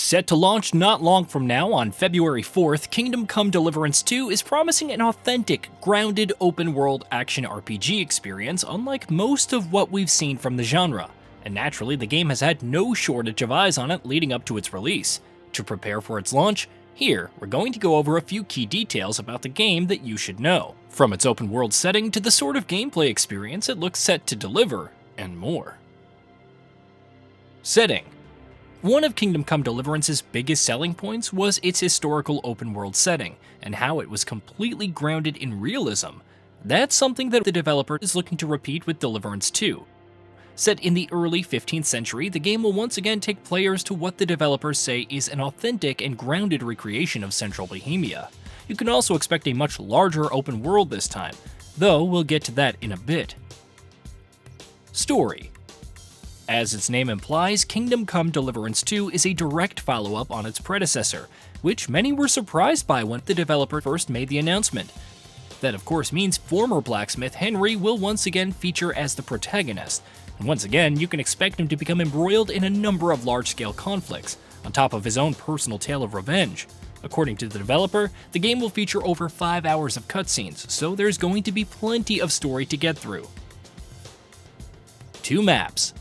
Set to launch not long from now on February 4th, Kingdom Come Deliverance 2 is promising an authentic, grounded open-world action RPG experience unlike most of what we've seen from the genre. And naturally, the game has had no shortage of eyes on it leading up to its release. To prepare for its launch, here, we're going to go over a few key details about the game that you should know. From its open-world setting to the sort of gameplay experience it looks set to deliver, and more. Setting. One of Kingdom Come Deliverance's biggest selling points was its historical open-world setting, and how it was completely grounded in realism. That's something that the developer is looking to repeat with Deliverance 2. Set in the early 15th century, the game will once again take players to what the developers say is an authentic and grounded recreation of Central Bohemia. You can also expect a much larger open world this time, though we'll get to that in a bit. Story. As its name implies, Kingdom Come Deliverance 2 is a direct follow-up on its predecessor, which many were surprised by when the developer first made the announcement. That of course means former blacksmith Henry will once again feature as the protagonist, and once again you can expect him to become embroiled in a number of large-scale conflicts, on top of his own personal tale of revenge. According to the developer, the game will feature over 5 hours of cutscenes, so there's going to be plenty of story to get through. 2 maps.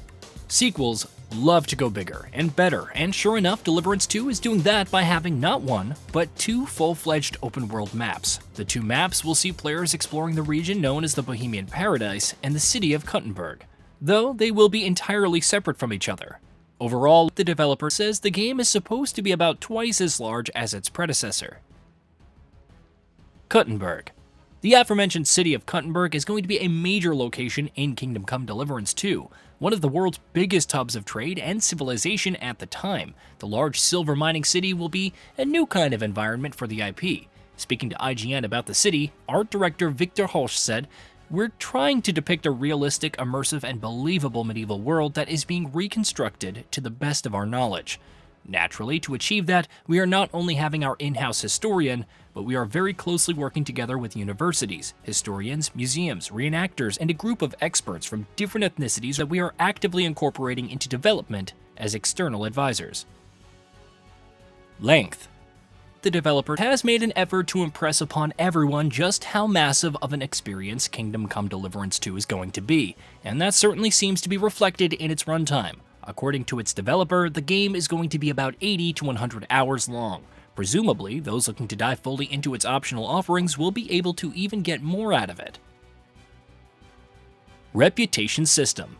Sequels love to go bigger and better, and sure enough, Deliverance 2 is doing that by having not one, but 2 full-fledged open-world maps. The 2 maps will see players exploring the region known as the Bohemian Paradise and the city of Kuttenberg, though they will be entirely separate from each other. Overall, the developer says the game is supposed to be about twice as large as its predecessor. Kuttenberg. The aforementioned city of Kuttenberg is going to be a major location in Kingdom Come Deliverance 2, one of the world's biggest hubs of trade and civilization at the time. The large silver mining city will be a new kind of environment for the IP. Speaking to IGN about the city, art director Victor Hosch said, "We're trying to depict a realistic, immersive, and believable medieval world that is being reconstructed to the best of our knowledge." Naturally, to achieve that, we are not only having our in-house historian, but we are very closely working together with universities, historians, museums, reenactors, and a group of experts from different ethnicities that we are actively incorporating into development as external advisors. Length. The developer has made an effort to impress upon everyone just how massive of an experience Kingdom Come Deliverance 2 is going to be, and that certainly seems to be reflected in its runtime. According to its developer, the game is going to be about 80 to 100 hours long. Presumably, those looking to dive fully into its optional offerings will be able to even get more out of it. Reputation system.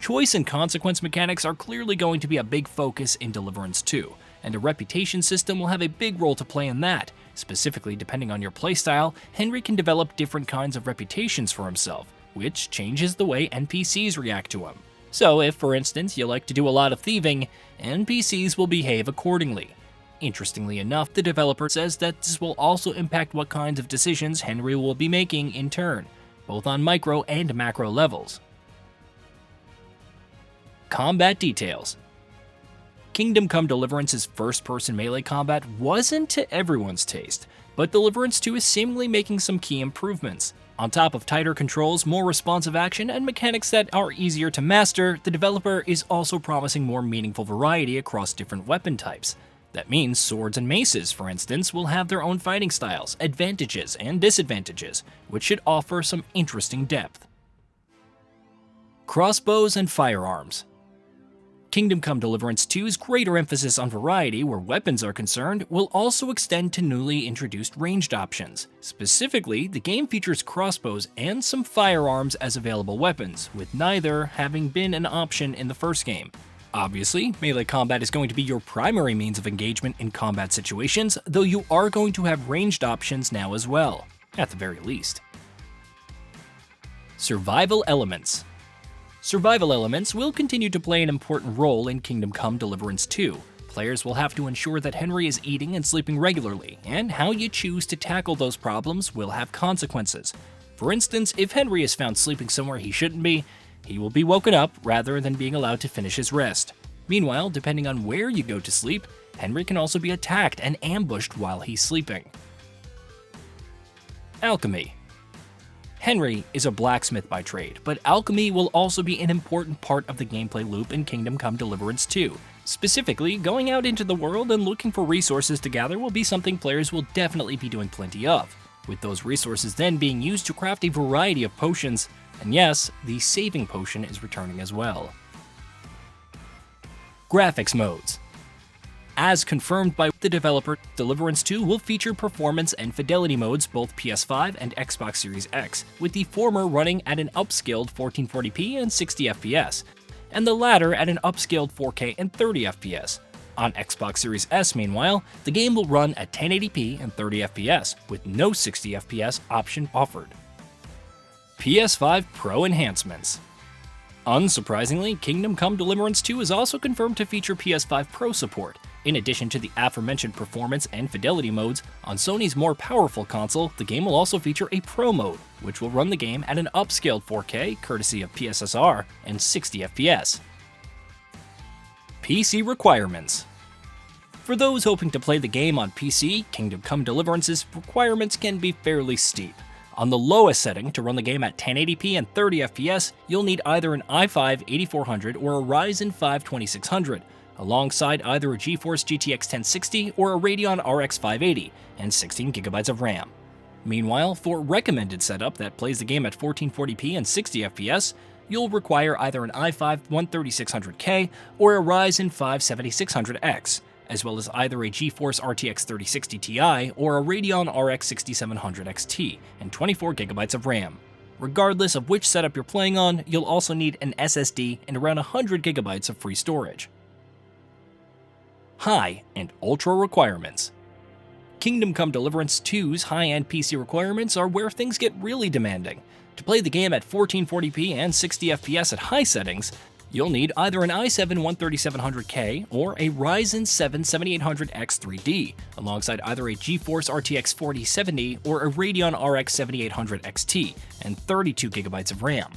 Choice and consequence mechanics are clearly going to be a big focus in Deliverance 2, and a reputation system will have a big role to play in that. Specifically, depending on your playstyle, Henry can develop different kinds of reputations for himself, which changes the way NPCs react to him. So if, for instance, you like to do a lot of thieving, NPCs will behave accordingly. Interestingly enough, the developer says that this will also impact what kinds of decisions Henry will be making in turn, both on micro and macro levels. Combat details. Kingdom Come Deliverance's first-person melee combat wasn't to everyone's taste, but Deliverance 2 is seemingly making some key improvements. On top of tighter controls, more responsive action, and mechanics that are easier to master, the developer is also promising more meaningful variety across different weapon types. That means swords and maces, for instance, will have their own fighting styles, advantages, and disadvantages, which should offer some interesting depth. Crossbows and firearms. Kingdom Come Deliverance 2's greater emphasis on variety where weapons are concerned will also extend to newly introduced ranged options. Specifically, the game features crossbows and some firearms as available weapons, with neither having been an option in the first game. Obviously, melee combat is going to be your primary means of engagement in combat situations, though you are going to have ranged options now as well, at the very least. Survival elements. Survival elements will continue to play an important role in Kingdom Come Deliverance 2. Players will have to ensure that Henry is eating and sleeping regularly, and how you choose to tackle those problems will have consequences. For instance, if Henry is found sleeping somewhere he shouldn't be, he will be woken up rather than being allowed to finish his rest. Meanwhile, depending on where you go to sleep, Henry can also be attacked and ambushed while he's sleeping. Alchemy. Henry is a blacksmith by trade, but alchemy will also be an important part of the gameplay loop in Kingdom Come Deliverance 2. Specifically, going out into the world and looking for resources to gather will be something players will definitely be doing plenty of, with those resources then being used to craft a variety of potions, and yes, the saving potion is returning as well. Graphics modes. As confirmed by the developer, Deliverance 2 will feature performance and fidelity modes both PS5 and Xbox Series X, with the former running at an upscaled 1440p and 60 FPS, and the latter at an upscaled 4K and 30 FPS. On Xbox Series S, meanwhile, the game will run at 1080p and 30 FPS, with no 60 FPS option offered. PS5 Pro enhancements. Unsurprisingly, Kingdom Come Deliverance 2 is also confirmed to feature PS5 Pro support. In addition to the aforementioned performance and fidelity modes, on Sony's more powerful console, the game will also feature a Pro mode, which will run the game at an upscaled 4K, courtesy of PSSR, and 60 FPS. PC requirements. For those hoping to play the game on PC, Kingdom Come Deliverance's requirements can be fairly steep. On the lowest setting, to run the game at 1080p and 30 FPS, you'll need either an i5 8400 or a Ryzen 5 2600, alongside either a GeForce GTX 1060 or a Radeon RX 580, and 16GB of RAM. Meanwhile, for recommended setup that plays the game at 1440p and 60 FPS, you'll require either an i5 13600K or a Ryzen 5 7600X, as well as either a GeForce RTX 3060 Ti or a Radeon RX 6700 XT, and 24GB of RAM. Regardless of which setup you're playing on, you'll also need an SSD and around 100GB of free storage. High and Ultra requirements. Kingdom Come Deliverance 2's high-end PC requirements are where things get really demanding. To play the game at 1440p and 60 FPS at high settings, you'll need either an i7 13700K or a Ryzen 7 7800X 3D, alongside either a GeForce RTX 4070 or a Radeon RX 7800 XT, and 32GB of RAM.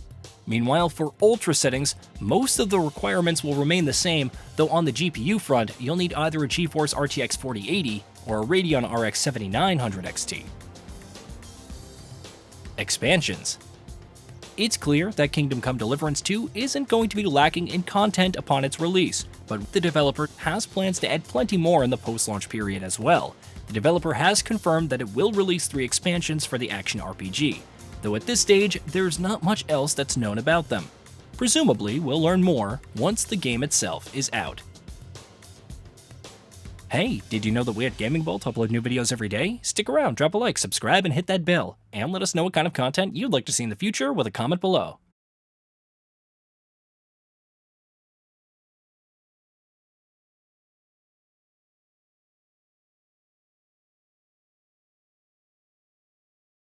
Meanwhile, for Ultra settings, most of the requirements will remain the same, though on the GPU front, you'll need either a GeForce RTX 4080 or a Radeon RX 7900 XT. Expansions. It's clear that Kingdom Come Deliverance 2 isn't going to be lacking in content upon its release, but the developer has plans to add plenty more in the post-launch period as well. The developer has confirmed that it will release 3 expansions for the action RPG, though at this stage, there's not much else that's known about them. Presumably, we'll learn more once the game itself is out. Hey, did you know that we at Gaming Bolt upload new videos every day? Stick around, drop a like, subscribe, and hit that bell, and let us know what kind of content you'd like to see in the future with a comment below.